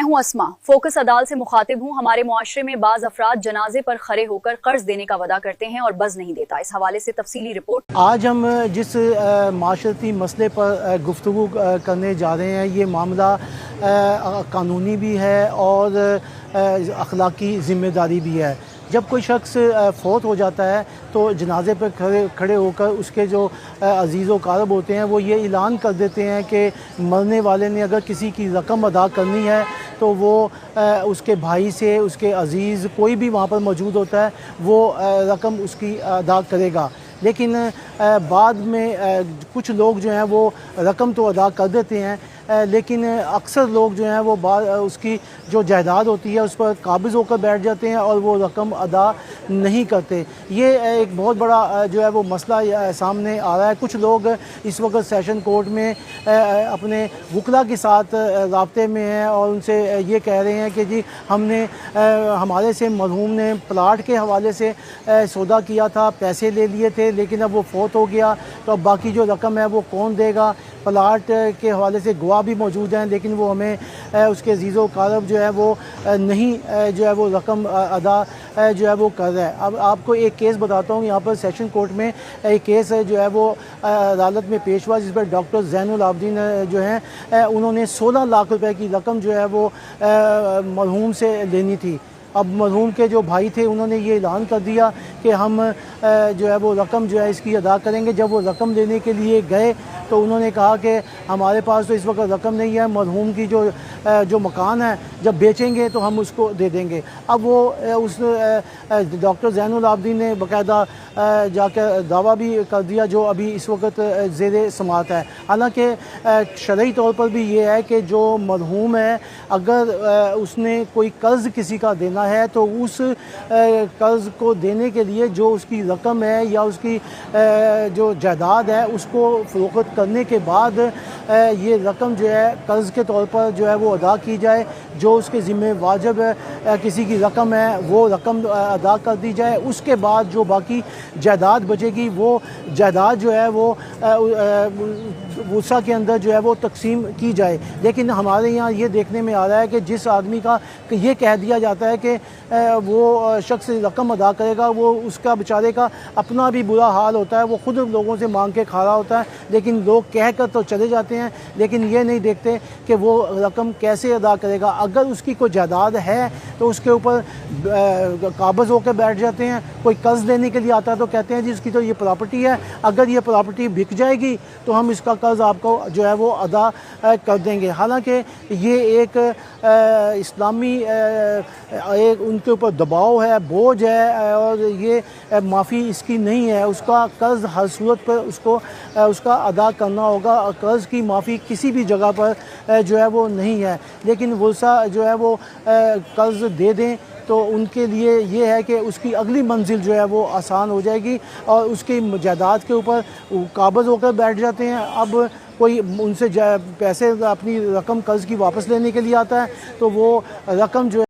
हूं अस्मा, फोकस अदालत से मुखातिब हूं। हमारे मुआशरे में बाज अफराद जनाजे पर खड़े होकर कर्ज देने का वादा करते हैं और बज नहीं देता। इस हवाले से तफसीली रिपोर्ट। आज हम जिस माशरती मसले पर गुफ्तगू करने जा रहे हैं, ये मामला कानूनी भी है और अखलाकी ज़िम्मेदारी भी है। जब कोई शख्स फ़ौत हो जाता है तो जनाजे पर खड़े होकर उसके जो अजीज़ व क़ारब होते हैं वो ये ऐलान कर देते हैं कि मरने वाले ने अगर किसी की रकम अदा करनी है तो वो उसके भाई से, उसके अजीज़ कोई भी वहाँ पर मौजूद होता है, वो रकम उसकी अदा करेगा। लेकिन बाद में कुछ लोग जो हैं वो रकम तो अदा कर देते हैं, लेकिन अक्सर लोग जो हैं वो उसकी जो जायदाद होती है उस पर काबिज़ होकर बैठ जाते हैं और वो रकम अदा नहीं करते। ये एक बहुत बड़ा जो है वो मसला सामने आ रहा है। कुछ लोग इस वक्त सेशन कोर्ट में अपने वकला के साथ राब्ते में हैं और उनसे ये कह रहे हैं कि जी हमने हमारे से मरहूम ने प्लाट के हवाले से सौदा किया था, पैसे ले लिए थे, लेकिन अब वो फ़ौत हो गया तो अब बाकी जो रकम है वो कौन देगा। प्लाट के हवाले से गवाह भी मौजूद हैं, लेकिन वो हमें उसके अजीज़ो कारब जो है वो नहीं जो है वो रकम अदा जो है वो कर रहा है। अब आपको एक केस बताता हूँ। यहाँ पर सेशन कोर्ट में एक केस जो है वो अदालत में पेश हुआ, जिस पर डॉक्टर ज़ैनुल आबदीन जो हैं उन्होंने 16 लाख रुपए की रकम जो है वो मरहूम से लेनी थी। अब मरहूम के जो भाई थे उन्होंने ये ऐलान कर दिया कि हम जो है वो रकम जो है इसकी अदा करेंगे। जब वो रकम लेने के लिए गए तो उन्होंने कहा कि हमारे पास तो इस वक्त रकम नहीं है, मरहूम की जो मकान है जब बेचेंगे तो हम उसको दे देंगे। अब वो उस डॉक्टर ज़ैनुल आबदीन ने बाकायदा जाकर दावा भी कर दिया जो अभी इस वक्त ज़ेरे समात है। हालांकि शरई तौर पर भी ये है कि जो मरहूम है अगर उसने कोई कर्ज़ किसी का देना है तो उस कर्ज़ को देने के लिए जो उसकी रकम है या उसकी जो जायदाद है उसको फ़रोख्त करने के बाद ये रकम जो है कर्ज़ के तौर पर जो है वो अदा की जाए। जो उसके ज़िम्मे वाजिब किसी की रकम है वो रकम अदा कर दी जाए। उसके बाद जो बाकी जायदाद बचेगी वो जायदाद जो है वो वसा के अंदर जो है वो तकसीम की जाए। लेकिन हमारे यहाँ ये देखने में आ रहा है कि जिस आदमी का ये कह दिया जाता है कि वो शख्स रकम अदा करेगा, वो उसका बेचारे का अपना भी बुरा हाल होता है, वो ख़ुद लोगों से मांग के खा रहा होता है, लेकिन लोग कह कर तो चले जाते हैं, लेकिन ये नहीं देखते कि वो रकम कैसे अदा करेगा। अगर उसकी कोई जायदाद है तो उसके ऊपर काबज़ होकर बैठ जाते हैं। कोई कर्ज़ लेने के लिए आता है तो कहते हैं जी इसकी तो ये प्रॉपर्टी है, अगर ये प्रॉपर्टी बिक जाएगी तो हम इसका कर्ज़ आपको जो है वो अदा कर देंगे। हालांकि ये एक इस्लामी एक उनके ऊपर दबाव है, बोझ है और ये माफ़ी इसकी नहीं है। उसका कर्ज़ हर सूरत पर उसको उसका अदा करना होगा। कर्ज़ की माफ़ी किसी भी जगह पर जो है वो नहीं है। लेकिन वसा जो है वो कर्ज़ दे दें तो उनके लिए ये है कि उसकी अगली मंजिल जो है वो आसान हो जाएगी और उसकी जायदाद के ऊपर काबज़ होकर बैठ जाते हैं। अब कोई उनसे पैसे अपनी रकम कर्ज़ की वापस लेने के लिए आता है तो वो रकम जो